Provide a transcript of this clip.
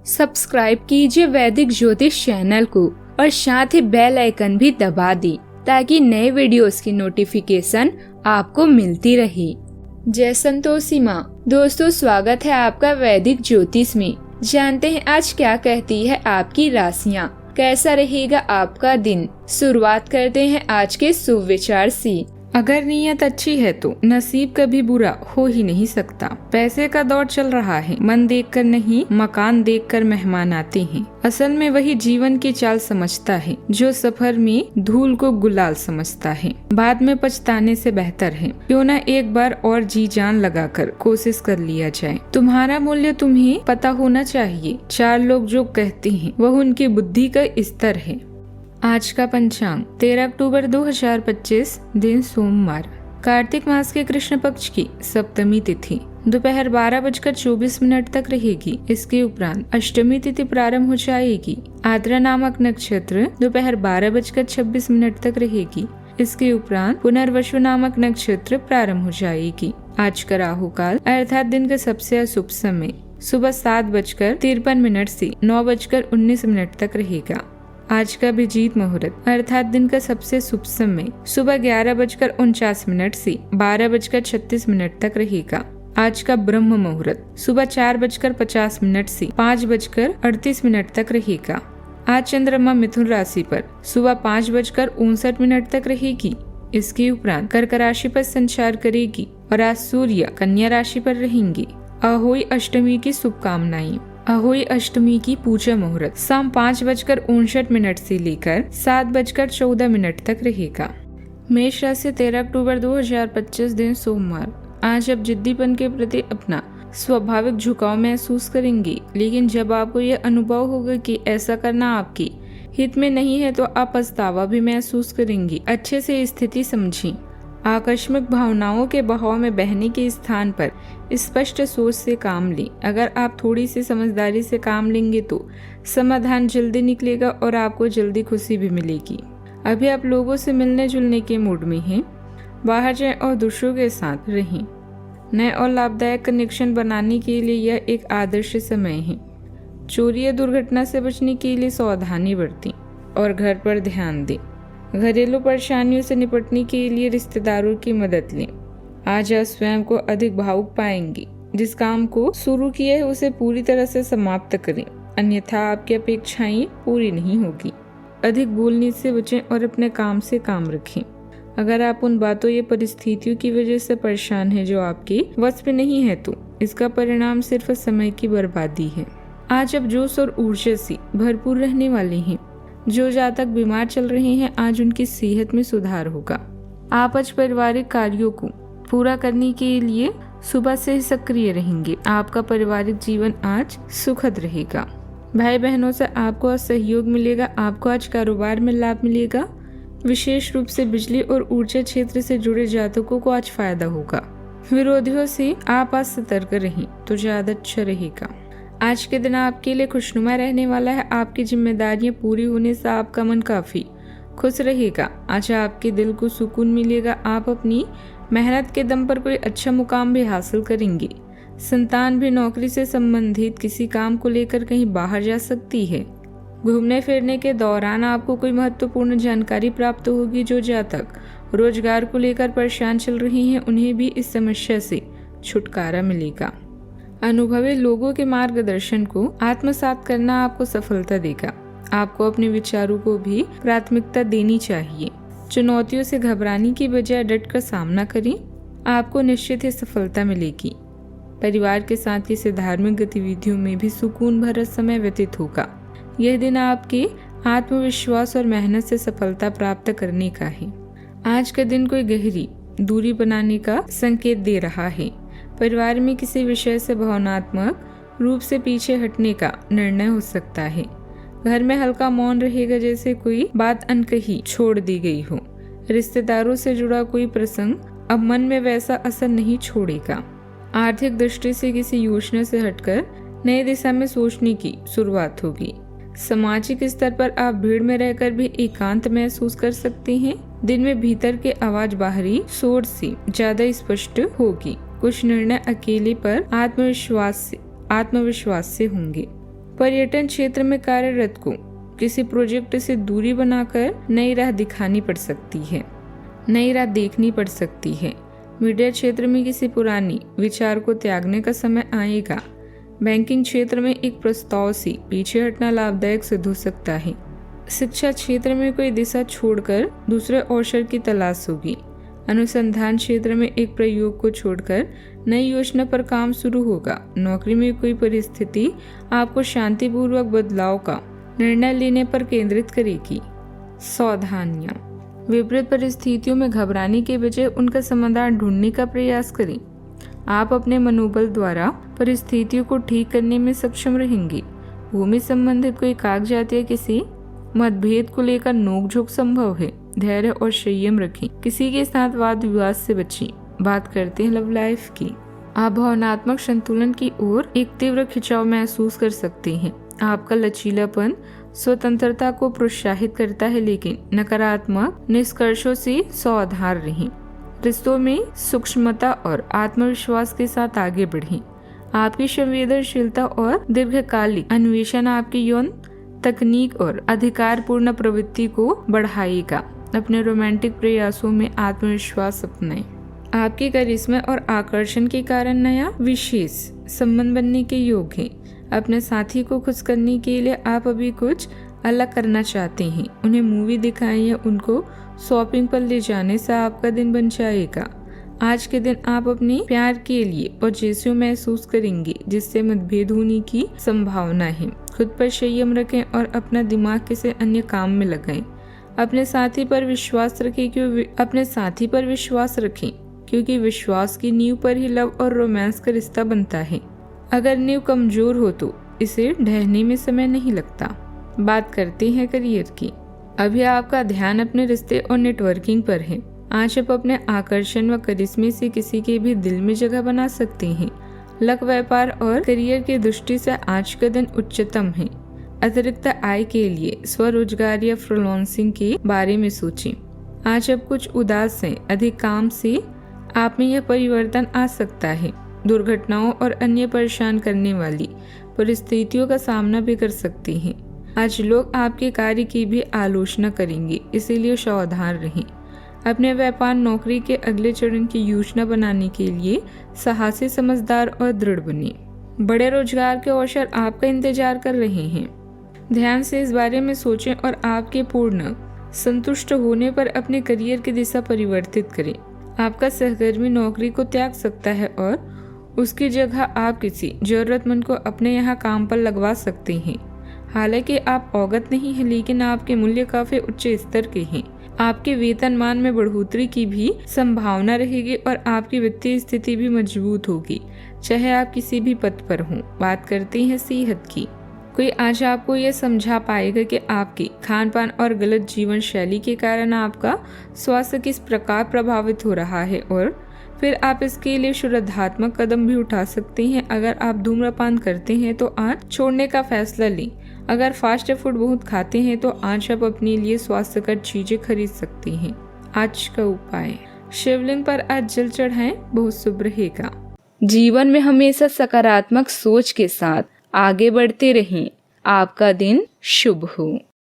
Subscribe कीजिए वैदिक ज्योतिष चैनल को और साथ ही बेल आइकन भी दबा दी ताकि नए वीडियोस की नोटिफिकेशन आपको मिलती रहे। जय संतोषी माँ। दोस्तों, स्वागत है आपका वैदिक ज्योतिष में। जानते हैं आज क्या कहती है आपकी राशियाँ, कैसा रहेगा आपका दिन। शुरुआत करते हैं आज के शुभ विचार से। अगर नीयत अच्छी है तो नसीब कभी बुरा हो ही नहीं सकता। पैसे का दौर चल रहा है, मन देखकर नहीं मकान देखकर मेहमान आते हैं। असल में वही जीवन की चाल समझता है जो सफर में धूल को गुलाल समझता है। बाद में पछताने से बेहतर है क्यों न एक बार और जी जान लगाकर कोशिश कर लिया जाए। तुम्हारा मूल्य तुम्हें पता होना चाहिए। चार लोग जो कहते हैं वह उनकी बुद्धि का स्तर है। आज का पंचांग 13 अक्टूबर 2025, दिन सोमवार। कार्तिक मास के कृष्ण पक्ष की सप्तमी तिथि दोपहर 12:24 तक रहेगी। इसके उपरांत अष्टमी तिथि प्रारंभ हो जाएगी। आद्रा नामक नक्षत्र दोपहर 12:26 तक रहेगी। इसके उपरांत पुनर्वसु नामक नक्षत्र प्रारंभ हो जाएगी। आज का राहु काल अर्थात दिन का सबसे अशुभ समय सुबह 7:53 से 9:19 तक रहेगा। आज का अभिजीत मुहूर्त अर्थात दिन का सबसे शुभ समय सुबह 11:49 से 12:36 तक रहेगा। आज का ब्रह्म मुहूर्त सुबह 4:50 से 5:38 तक रहेगा। आज चंद्रमा मिथुन राशि पर सुबह 5:59 तक रहेगी। इसके उपरांत कर्क राशि पर संचार करेगी और आज सूर्य कन्या राशि पर रहेंगे। अहोई अष्टमी की शुभकामनाएं। अहोई अष्टमी की पूजा मुहूर्त शाम 5:59 से लेकर 7:14 तक रहेगा। मेष राशि 13 अक्टूबर 2025, दिन सोमवार। आज आप जिद्दीपन के प्रति अपना स्वाभाविक झुकाव महसूस करेंगे, लेकिन जब आपको यह अनुभव होगा कि ऐसा करना आपके हित में नहीं है तो आप पछतावा भी महसूस करेंगे। अच्छे से स्थिति समझें। आकस्मिक भावनाओं के बहाव में बहने के स्थान पर स्पष्ट सोच से काम लें। अगर आप थोड़ी सी समझदारी से काम लेंगे तो समाधान जल्दी निकलेगा और आपको जल्दी खुशी भी मिलेगी। अभी आप लोगों से मिलने जुलने के मूड में हैं। बाहर जाएं और दूसरों के साथ रहें। नए और लाभदायक कनेक्शन बनाने के लिए यह एक आदर्श समय है। चोरी या दुर्घटना से बचने के लिए सावधानी बरतें और घर पर ध्यान दें। घरेलू परेशानियों से निपटने के लिए रिश्तेदारों की मदद लें। आज आप स्वयं को अधिक भावुक पाएंगे। जिस काम को शुरू किया है उसे पूरी तरह से समाप्त करें, अन्यथा आपकी अपेक्षाएं पूरी नहीं होगी। अधिक बोलने से बचें और अपने काम से काम रखें। अगर आप उन बातों या परिस्थितियों की वजह से परेशान हैं जो आपके वश में नहीं है तो इसका परिणाम सिर्फ समय की बर्बादी है। आज आप जोश और ऊर्जा से भरपूर रहने वाले हैं। जो जातक बीमार चल रहे हैं आज उनकी सेहत में सुधार होगा। आप आज पारिवारिक कार्यों को पूरा करने के लिए सुबह से ही सक्रिय रहेंगे। आपका पारिवारिक जीवन आज सुखद रहेगा। भाई बहनों से आपको आज सहयोग मिलेगा। आपको आज कारोबार में लाभ मिलेगा। विशेष रूप से बिजली और ऊर्जा क्षेत्र से जुड़े जातकों को आज फायदा होगा। विरोधियों से आप आज सतर्क रहें तो ज्यादा अच्छा रहेगा। आज के दिन आपके लिए खुशनुमा रहने वाला है। आपकी जिम्मेदारियां पूरी होने से आपका मन काफी खुश रहेगा। आज आपके दिल को सुकून मिलेगा। आप अपनी मेहनत के दम पर कोई अच्छा मुकाम भी हासिल करेंगे। संतान भी नौकरी से संबंधित किसी काम को लेकर कहीं बाहर जा सकती है। घूमने फिरने के दौरान आपको कोई महत्वपूर्ण जानकारी प्राप्त होगी। जो जातक रोजगार को लेकर परेशान चल रहे हैं उन्हें भी इस समस्या से छुटकारा मिलेगा। अनुभवी लोगों के मार्गदर्शन को आत्मसात करना आपको सफलता देगा। आपको अपने विचारों को भी प्राथमिकता देनी चाहिए। चुनौतियों से घबराने की बजाय डटकर सामना करें। आपको निश्चित ही सफलता मिलेगी। परिवार के साथ किसी धार्मिक गतिविधियों में भी सुकून भरा समय व्यतीत होगा। यह दिन आपके आत्मविश्वास और मेहनत से सफलता प्राप्त करने का है। आज का दिन कोई गहरी दूरी बनाने का संकेत दे रहा है। परिवार में किसी विषय से भावनात्मक रूप से पीछे हटने का निर्णय हो सकता है। घर में हल्का मौन रहेगा, जैसे कोई बात अनकही छोड़ दी गई हो। रिश्तेदारों से जुड़ा कोई प्रसंग अब मन में वैसा असर नहीं छोड़ेगा। आर्थिक दृष्टि से किसी योजना से हटकर नई दिशा में सोचने की शुरुआत होगी। सामाजिक स्तर पर आप भीड़ में रहकर भी एकांत महसूस कर सकते हैं। दिन में भीतर के आवाज बाहरी शोर से ज्यादा स्पष्ट होगी। कुछ निर्णय अकेले पर आत्मविश्वास से होंगे। पर्यटन क्षेत्र में कार्यरत को किसी प्रोजेक्ट से दूरी बनाकर नई राह दिखानी पड़ सकती है, नई राह देखनी पड़ सकती है। मीडिया क्षेत्र में किसी पुरानी विचार को त्यागने का समय आएगा। बैंकिंग क्षेत्र में एक प्रस्ताव से पीछे हटना लाभदायक सिद्ध हो सकता है। शिक्षा क्षेत्र में कोई दिशा छोड़कर दूसरे अवसर की तलाश होगी। अनुसंधान क्षेत्र में एक प्रयोग को छोड़कर नई योजना पर काम शुरू होगा। नौकरी में कोई परिस्थिति आपको शांतिपूर्वक बदलाव का निर्णय लेने पर केंद्रित करेगी। सावधानियां, विपरीत परिस्थितियों में घबराने के बजाय उनका समाधान ढूंढने का प्रयास करें। आप अपने मनोबल द्वारा परिस्थितियों को ठीक करने में सक्षम रहेंगे। भूमि संबंधित कोई कागजात या किसी मतभेद को लेकर नोकझोंक संभव है। धैर्य और संयम रखें। किसी के साथ वाद विवाद से बचें। बात करते हैं लव लाइफ की। आप भावनात्मक संतुलन की ओर एक तीव्र खिंचाव महसूस कर सकते हैं। आपका लचीलापन स्वतंत्रता को प्रोत्साहित करता है, लेकिन नकारात्मक निष्कर्षों से सावधान रहें। रिश्तों में सूक्ष्मता और आत्मविश्वास के साथ आगे बढ़ें। आपकी संवेदनशीलता और दीर्घकालिक अन्वेषण आपकी यौन तकनीक और अधिकारपूर्ण प्रवृत्ति को बढ़ाएगा। अपने रोमांटिक प्रयासों में आत्मविश्वास अपनाएं। आपके करिश्मा और आकर्षण के कारण नया विशेष संबंध बनने के योग है। अपने साथी को खुश करने के लिए आप अभी कुछ अलग करना चाहते हैं। उन्हें मूवी दिखाएं या उनको शॉपिंग पर ले जाने से आपका दिन बन जाएगा। आज के दिन आप अपने प्यार के लिए पॉजिटिव महसूस करेंगे, जिससे मतभेद होने की संभावना है। खुद पर संयम रखें और अपना दिमाग किसी अन्य काम में लगाएं। अपने साथी पर विश्वास रखें क्योंकि विश्वास की नींव पर ही लव और रोमांस का रिश्ता बनता है। अगर नींव कमजोर हो तो इसे ढहने में समय नहीं लगता। बात करते हैं करियर की। अभी आपका ध्यान अपने रिश्ते और नेटवर्किंग पर है। आज आप अपने आकर्षण व करिश्मे से किसी के भी दिल में जगह बना सकते हैं। लक, व्यापार और करियर की दृष्टि से आज का दिन उच्चतम है। अतिरिक्त आय के लिए स्वरोजगार या फ्रीलांसिंग के बारे में सोचें। आज आप कुछ उदास हैं। अधिक काम से आप में यह परिवर्तन आ सकता है। दुर्घटनाओं और अन्य परेशान करने वाली परिस्थितियों का सामना भी कर सकते हैं। आज लोग आपके कार्य की भी आलोचना करेंगे, इसीलिए सावधान रहें। अपने व्यापार नौकरी के अगले चरण की योजना बनाने के लिए साहसी, समझदार और दृढ़ बने। बड़े रोजगार के अवसर आपका इंतजार कर रहे हैं। ध्यान से इस बारे में सोचें और आपके पूर्ण संतुष्ट होने पर अपने करियर की दिशा परिवर्तित करें। आपका सहकर्मी नौकरी को त्याग सकता है और उसकी जगह आप किसी जरूरतमंद को अपने यहाँ काम पर लगवा सकते हैं। हालांकि आप अवगत नहीं हैं, लेकिन आपके मूल्य काफी उच्च स्तर के हैं। आपके वेतनमान में बढ़ोतरी की भी संभावना रहेगी और आपकी वित्तीय स्थिति भी मजबूत होगी, चाहे आप किसी भी पद पर हों। बात करते हैं सेहत की। कोई आज आपको यह समझा पाएगा कि आपके खान पान और गलत जीवन शैली के कारण आपका स्वास्थ्य किस प्रकार प्रभावित हो रहा है, और फिर आप इसके लिए शुद्धात्मक कदम भी उठा सकते हैं। अगर आप धूम्रपान करते हैं तो आज छोड़ने का फैसला लें। अगर फास्ट फूड बहुत खाते हैं तो आज आप अपने लिए स्वास्थ्यकर चीजें खरीद सकते हैं। आज का उपाय, शिवलिंग पर आज जल चढ़ाएं, बहुत शुभ रहेगा। जीवन में हमेशा सकारात्मक सोच के साथ आगे बढ़ते रहें। आपका दिन शुभ हो।